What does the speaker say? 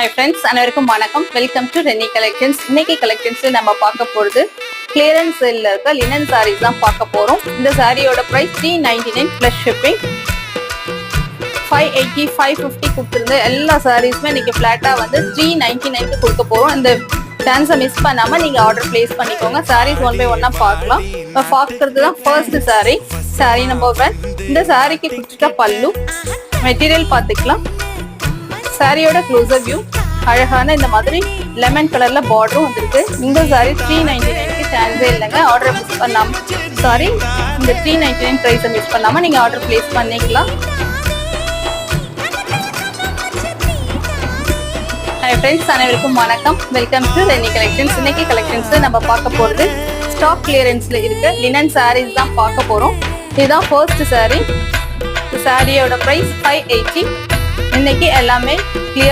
Hi friends, அனைவருக்கும் வணக்கம். Welcome to Rennie collections. இன்னைக்கு கலெக்ஷன்ஸ்ல நம்ம பார்க்க போறது கிளியரன்ஸ் சேல்ல இருக்க லினன் சாரீஸ் தான் பார்க்க போறோம். இந்த சாரியோட பிரைஸ் 399 பிளஸ் ஷிப்பிங். 580 550 கொடுத்திருந்த எல்லா சாரீஸ்மே இன்னைக்கு ஃபிளாட்டா வந்து 399 கொடுக்க போறோம். இந்த சான்ஸை மிஸ் பண்ணாம நீங்க ஆர்டர் பிளேஸ் பண்ணிக்கோங்க. சாரீஸ் ஒன் பை ஒன்னா பார்க்கலாம். இப்போ பார்க்கறது தான் ஃபர்ஸ்ட் சாரி நம்பர் 1. இந்த சாரிக்கு கொடுத்துட்ட பல்லு மெட்டீரியல் பார்த்துக்கலாம். சாரியோட க்ளோசர் வியூ அழகான இந்த மாதிரி லெமன் கலர்ல பார்டரும் வந்திருக்கு. இந்த சாரி 399க்கு சான்ஸே இல்லைங்க. ஆர்டர் மிஸ் பண்ணாம இந்த 399 பிரைஸை மிஸ் பண்ணாம நீங்க ஆர்டர் பிளேஸ் பண்ணிக்கலாம். ஹாய் ஃப்ரெண்ட்ஸ், அனைவருக்கும் வணக்கம். Welcome to Rennie collections. இன்னைக்கு கலெக்ஷன்ஸ் நம்ம பார்க்க போறது ஸ்டாக் கிளியரன்ஸ்ல இருக்க லினன் சாரீஸ் தான் பார்க்க போறோம். இதுதான் ஃபர்ஸ்ட் சாரி. சாரியோட பிரைஸ் 580. இன்னைக்கு எல்லாமே